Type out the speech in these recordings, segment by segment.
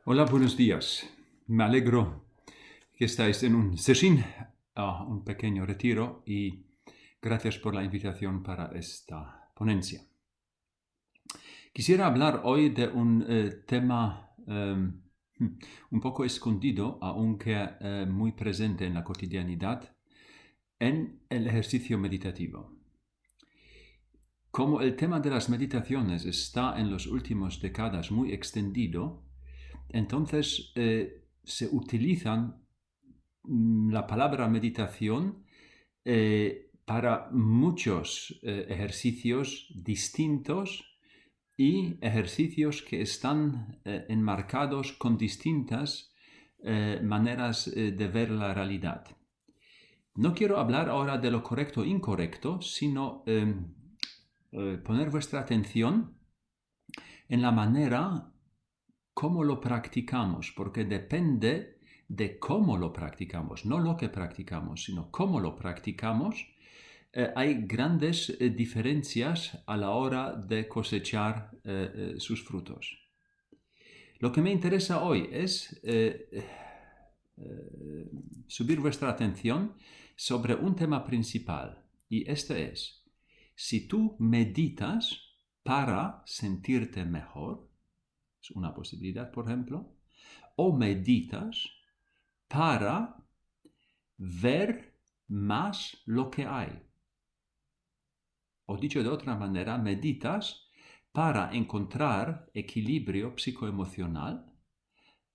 Hola, buenos días. Me alegro que estáis en un session, un pequeño retiro, y gracias por la invitación para esta ponencia. Quisiera hablar hoy de un tema un poco escondido, aunque muy presente en la cotidianidad, en el ejercicio meditativo. Como el tema de las meditaciones está en las últimas décadas muy extendido, entonces se utilizan la palabra meditación para muchos ejercicios distintos y ejercicios que están enmarcados con distintas maneras de ver la realidad. No quiero hablar ahora de lo correcto o incorrecto, sino poner vuestra atención en la manera cómo lo practicamos, porque depende de cómo lo practicamos, no lo que practicamos, sino cómo lo practicamos. Hay grandes diferencias a la hora de cosechar sus frutos. Lo que me interesa hoy es subir vuestra atención sobre un tema principal, y este es: si tú meditas para sentirte mejor, es una posibilidad, por ejemplo, o meditas para ver más lo que hay. O dicho de otra manera, meditas para encontrar equilibrio psicoemocional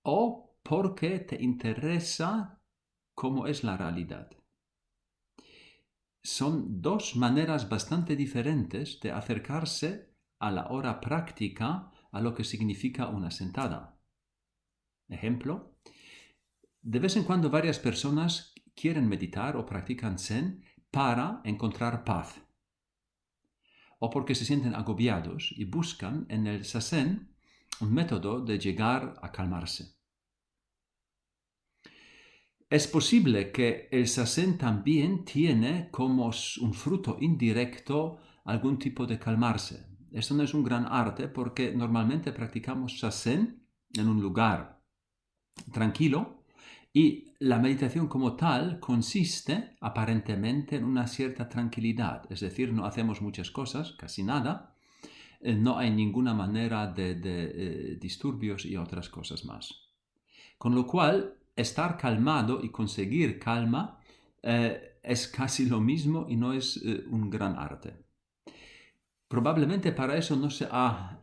o porque te interesa cómo es la realidad. Son dos maneras bastante diferentes de acercarse a la hora práctica a lo que significa una sentada. Ejemplo: de vez en cuando varias personas quieren meditar o practican Zen para encontrar paz, o porque se sienten agobiados y buscan en el Zazen un método de llegar a calmarse. Es posible que el Zazen también tiene como un fruto indirecto algún tipo de calmarse. Esto no es un gran arte porque normalmente practicamos Zazen en un lugar tranquilo, y la meditación como tal consiste aparentemente en una cierta tranquilidad, es decir, no hacemos muchas cosas, casi nada, no hay ninguna manera de disturbios y otras cosas más. Con lo cual, estar calmado y conseguir calma es casi lo mismo y no es un gran arte. Probablemente para eso no se ha,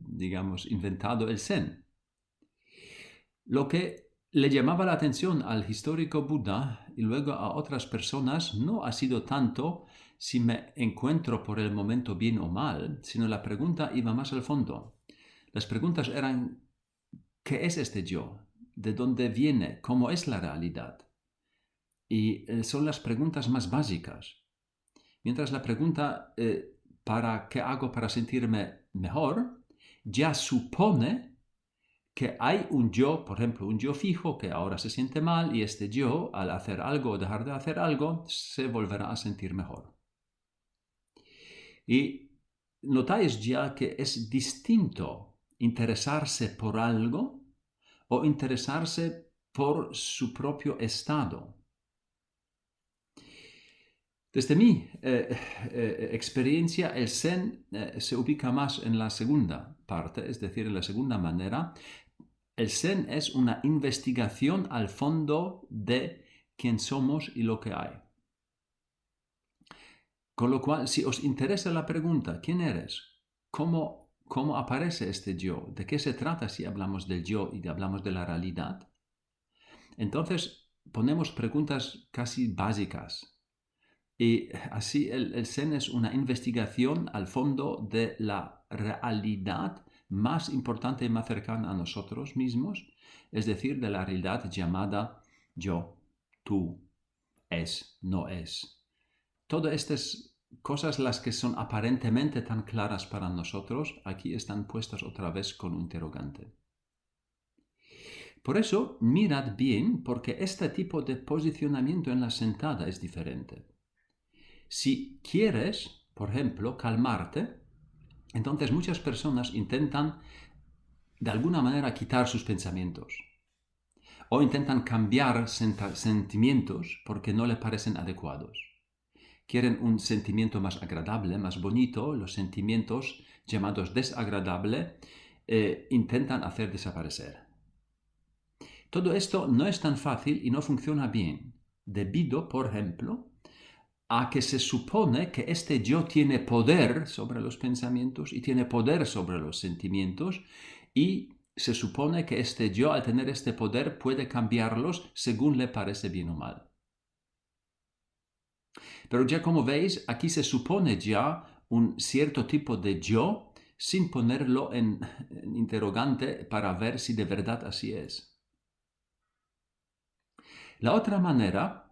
digamos, inventado el Zen. Lo que le llamaba la atención al histórico Buda y luego a otras personas no ha sido tanto si me encuentro por el momento bien o mal, sino la pregunta iba más al fondo. Las preguntas eran: ¿qué es este yo? ¿De dónde viene? ¿Cómo es la realidad? Y son las preguntas más básicas. Mientras la pregunta ¿para qué hago para sentirme mejor? Ya supone que hay un yo, por ejemplo, un yo fijo que ahora se siente mal, y este yo, al hacer algo o dejar de hacer algo, se volverá a sentir mejor. Y notáis ya que es distinto interesarse por algo o interesarse por su propio estado. Desde mi experiencia, el Zen se ubica más en la segunda parte, es decir, en la segunda manera. El Zen es una investigación al fondo de quién somos y lo que hay. Con lo cual, si os interesa la pregunta, ¿quién eres? ¿Cómo aparece este yo? ¿De qué se trata si hablamos del yo y hablamos de la realidad? Entonces, ponemos preguntas casi básicas. Y así el Zen es una investigación al fondo de la realidad más importante y más cercana a nosotros mismos, es decir, de la realidad llamada yo, tú, es, no es. Todas estas cosas, las que son aparentemente tan claras para nosotros, aquí están puestas otra vez con un interrogante. Por eso, mirad bien, porque este tipo de posicionamiento en la sentada es diferente. Si quieres, por ejemplo, calmarte, Entonces muchas personas intentan de alguna manera quitar sus pensamientos o intentan cambiar sentimientos porque no les parecen adecuados. Quieren un sentimiento más agradable, más bonito, los sentimientos llamados desagradables intentan hacer desaparecer. Todo esto no es tan fácil y no funciona bien, debido, por ejemplo, a que se supone que este yo tiene poder sobre los pensamientos y tiene poder sobre los sentimientos, y se supone que este yo, al tener este poder, puede cambiarlos según le parece bien o mal. Pero ya como veis, aquí se supone ya un cierto tipo de yo sin ponerlo en interrogante para ver si de verdad así es. La otra manera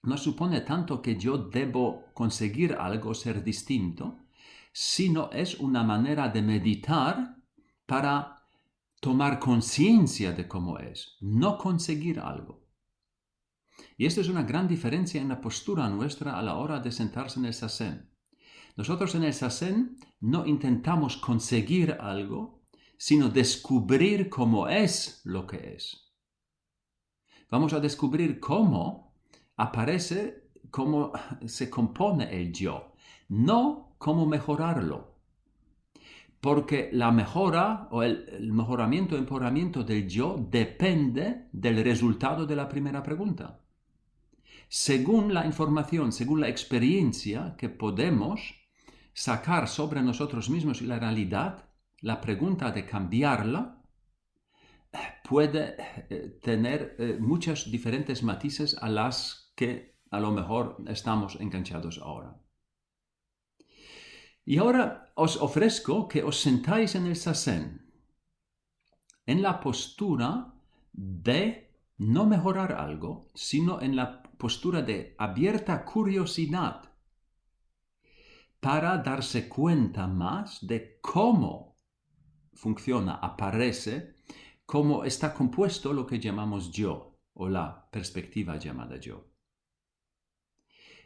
no supone tanto que yo debo conseguir algo, ser distinto, sino es una manera de meditar para tomar conciencia de cómo es, no conseguir algo. Y esto es una gran diferencia en la postura nuestra a la hora de sentarse en el sasen. Nosotros en el sasen no intentamos conseguir algo, sino descubrir cómo es lo que es. Vamos a descubrir cómo aparece, cómo se compone el yo, no cómo mejorarlo. Porque la mejora o el mejoramiento o empeoramiento del yo depende del resultado de la primera pregunta. Según la información, según la experiencia que podemos sacar sobre nosotros mismos y la realidad, la pregunta de cambiarla puede tener muchos diferentes matices a las que a lo mejor estamos enganchados ahora. Y ahora os ofrezco que os sentáis en el sasen, en la postura de no mejorar algo, sino en la postura de abierta curiosidad para darse cuenta más de cómo funciona, aparece, cómo está compuesto lo que llamamos yo, o la perspectiva llamada yo.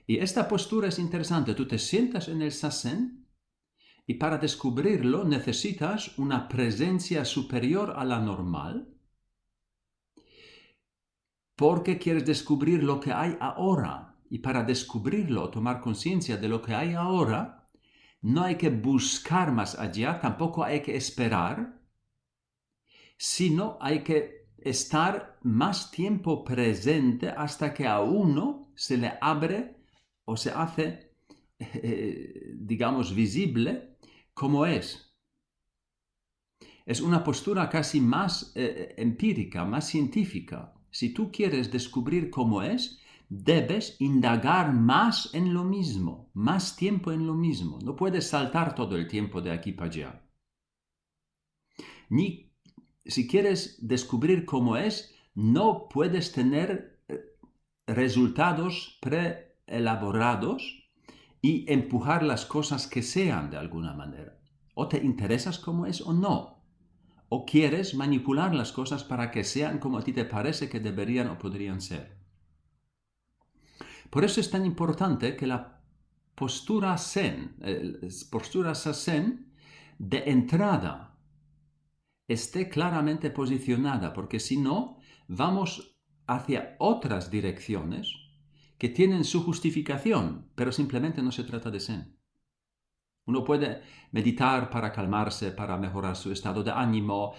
Y esta postura es interesante. Tú te sientas en el sasen y para descubrirlo necesitas una presencia superior a la normal, porque quieres descubrir lo que hay ahora. Y para descubrirlo, tomar conciencia de lo que hay ahora, no hay que buscar más allá, tampoco hay que esperar, sino hay que estar más tiempo presente hasta que a uno se le abre o se hace, digamos, visible cómo es. Es una postura casi más empírica, más científica. Si tú quieres descubrir cómo es, debes indagar más en lo mismo, más tiempo en lo mismo. No puedes saltar todo el tiempo de aquí para allá. Ni si quieres descubrir cómo es, no puedes tener resultados preelaborados y empujar las cosas que sean de alguna manera. O te interesas cómo es o no. O quieres manipular las cosas para que sean como a ti te parece que deberían o podrían ser. Por eso es tan importante que la postura sasen de entrada esté claramente posicionada, porque si no, vamos hacia otras direcciones que tienen su justificación, pero simplemente no se trata de zen. Uno puede meditar para calmarse, para mejorar su estado de ánimo,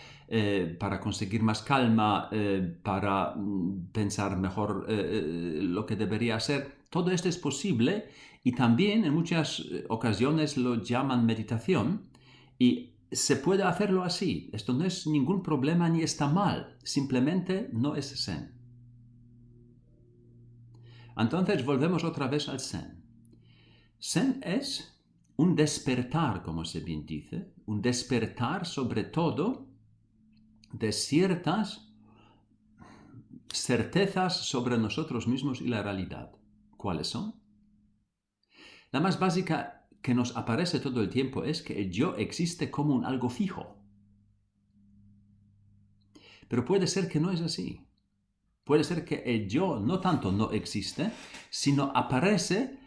para conseguir más calma, para pensar mejor lo que debería hacer. Todo esto es posible y también en muchas ocasiones lo llaman meditación y se puede hacerlo así. Esto no es ningún problema ni está mal, simplemente no es zen. Entonces volvemos otra vez al zen. Zen es un despertar, como se bien dice, un despertar sobre todo de ciertas certezas sobre nosotros mismos y la realidad. ¿Cuáles son? La más básica que nos aparece todo el tiempo es que el yo existe como un algo fijo. Pero puede ser que no es así. Puede ser que el yo no tanto no existe, sino aparece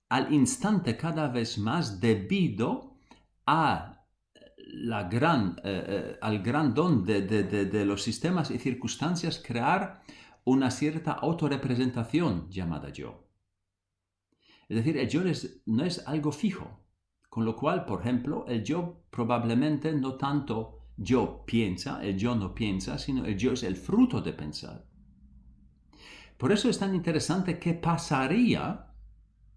al instante cada vez más debido al gran don de los sistemas y circunstancias crear una cierta autorrepresentación llamada yo. Es decir, el yo no es algo fijo, con lo cual, por ejemplo, el yo probablemente no tanto yo piensa, el yo no piensa, sino el yo es el fruto de pensar. Por eso es tan interesante qué pasaría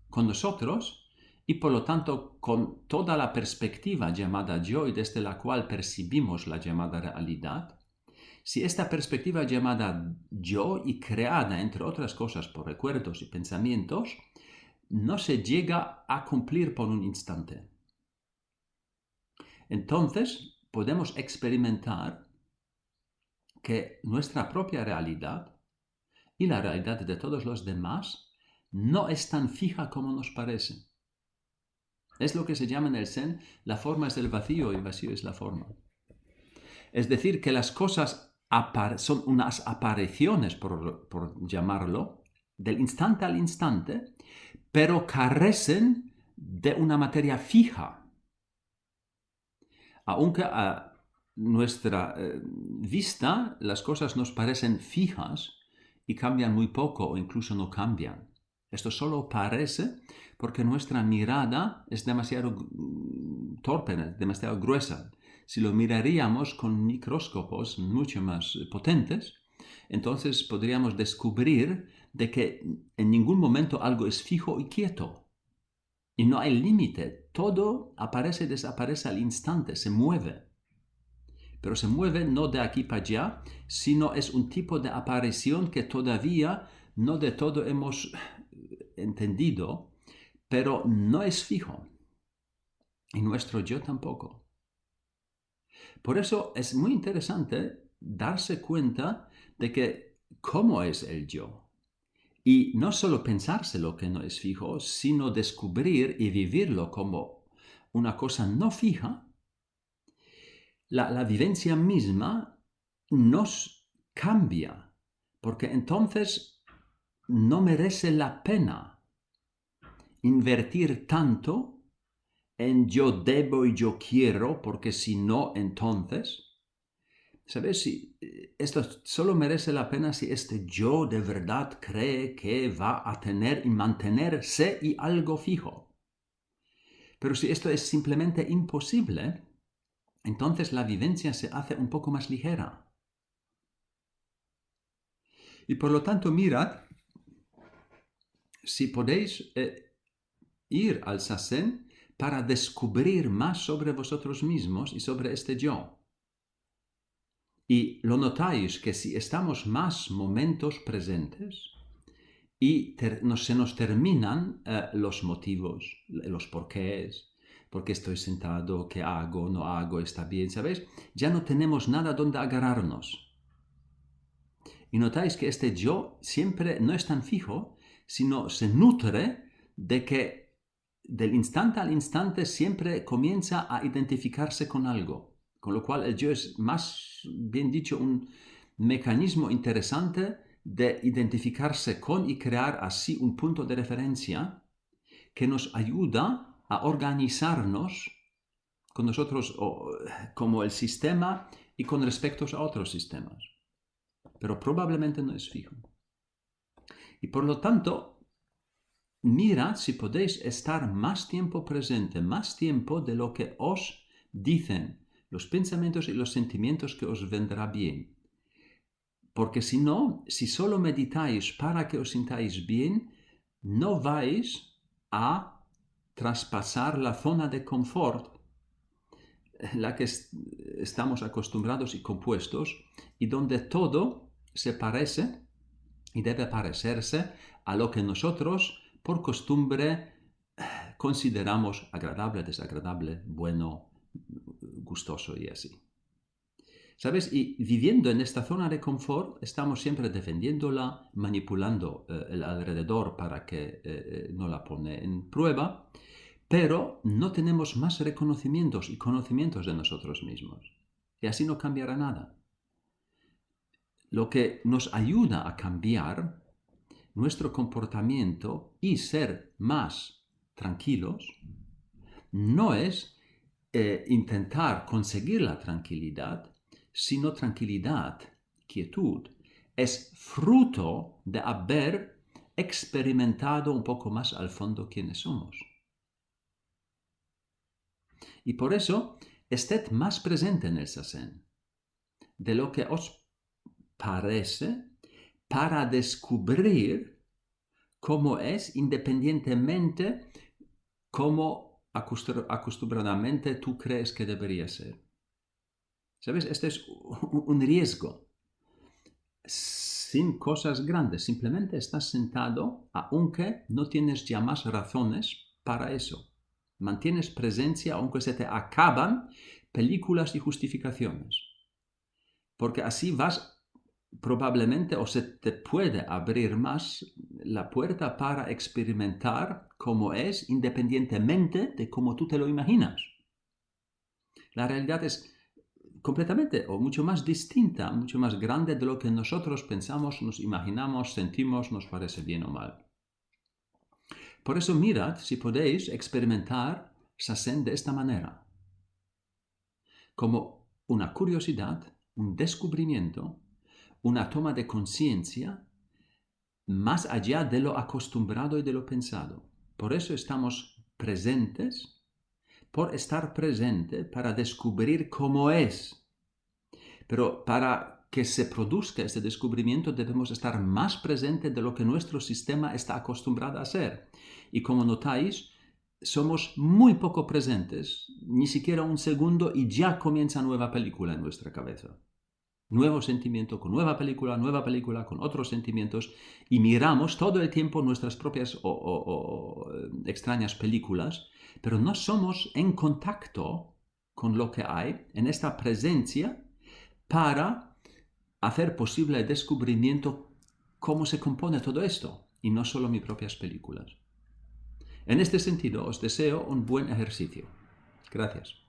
con nosotros y por lo tanto con toda la perspectiva llamada yo y desde la cual percibimos la llamada realidad, si esta perspectiva llamada yo y creada entre otras cosas por recuerdos y pensamientos, no se llega a cumplir por un instante. Entonces podemos experimentar que nuestra propia realidad y la realidad de todos los demás no es tan fija como nos parece. Es lo que se llama en el Zen, la forma es el vacío y el vacío es la forma. Es decir, que las cosas son unas apariciones, por llamarlo, del instante al instante, pero carecen de una materia fija. Aunque a nuestra vista las cosas nos parecen fijas y cambian muy poco o incluso no cambian. Esto solo parece porque nuestra mirada es demasiado torpe, demasiado gruesa. Si lo miraríamos con microscopios mucho más potentes, entonces podríamos descubrir de que en ningún momento algo es fijo y quieto. Y no hay límite. Todo aparece y desaparece al instante, se mueve. Pero se mueve no de aquí para allá, sino es un tipo de aparición que todavía no de todo hemos entendido, pero no es fijo. Y nuestro yo tampoco. Por eso es muy interesante darse cuenta de que cómo es el yo. Y no solo pensárselo que no es fijo, sino descubrir y vivirlo como una cosa no fija. La vivencia misma nos cambia, porque entonces no merece la pena invertir tanto en yo debo y yo quiero, porque si no, entonces, ¿sabes? Si esto solo merece la pena si este yo de verdad cree que va a tener y mantenerse y algo fijo. Pero si esto es simplemente imposible, entonces la vivencia se hace un poco más ligera. Y por lo tanto, mirad, si podéis ir al Sazen para descubrir más sobre vosotros mismos y sobre este yo. Y lo notáis que si estamos más momentos presentes y se nos terminan los motivos, los porqués, por qué estoy sentado, qué hago, no hago, está bien, ¿sabéis? Ya no tenemos nada donde agarrarnos. Y notáis que este yo siempre no es tan fijo, sino se nutre de que del instante al instante siempre comienza a identificarse con algo. Con lo cual el yo es más bien dicho un mecanismo interesante de identificarse con y crear así un punto de referencia que nos ayuda a organizarnos con nosotros como el sistema y con respecto a otros sistemas. Pero probablemente no es fijo. Y por lo tanto, mirad si podéis estar más tiempo presente, más tiempo de lo que os dicen los pensamientos y los sentimientos que os vendrá bien. Porque si no, si solo meditáis para que os sintáis bien, no vais a traspasar la zona de confort en la que estamos acostumbrados y compuestos y donde todo se parece y debe parecerse a lo que nosotros por costumbre consideramos agradable, desagradable, bueno, gustoso y así. ¿Sabes? Y viviendo en esta zona de confort, estamos siempre defendiéndola, manipulando el alrededor para que no la pone en prueba, pero no tenemos más reconocimientos y conocimientos de nosotros mismos. Y así no cambiará nada. Lo que nos ayuda a cambiar nuestro comportamiento y ser más tranquilos no es intentar conseguir la tranquilidad, sino tranquilidad, quietud, es fruto de haber experimentado un poco más al fondo quiénes somos. Y por eso, ested más presente en el sasen de lo que os parece para descubrir cómo es independientemente cómo acostumbradamente tú crees que debería ser. ¿Sabes? Este es un riesgo. Sin cosas grandes, simplemente estás sentado, aunque no tienes ya más razones para eso. Mantienes presencia aunque se te acaban películas y justificaciones. Porque así vas probablemente o se te puede abrir más la puerta para experimentar cómo es independientemente de cómo tú te lo imaginas. La realidad es completamente o mucho más distinta, mucho más grande de lo que nosotros pensamos, nos imaginamos, sentimos, nos parece bien o mal. Por eso mirad si podéis experimentar sasen de esta manera, como una curiosidad, un descubrimiento, una toma de conciencia más allá de lo acostumbrado y de lo pensado. Por eso estamos presentes, por estar presente para descubrir cómo es. Pero para que se produzca este descubrimiento debemos estar más presentes de lo que nuestro sistema está acostumbrado a hacer. Y como notáis, somos muy poco presentes, ni siquiera un segundo, y ya comienza nueva película en nuestra cabeza. Nuevo sentimiento, con nueva película, con otros sentimientos, y miramos todo el tiempo nuestras propias extrañas películas, pero no somos en contacto con lo que hay, en esta presencia, para hacer posible el descubrimiento cómo se compone todo esto, y no solo mis propias películas. En este sentido, os deseo un buen ejercicio. Gracias.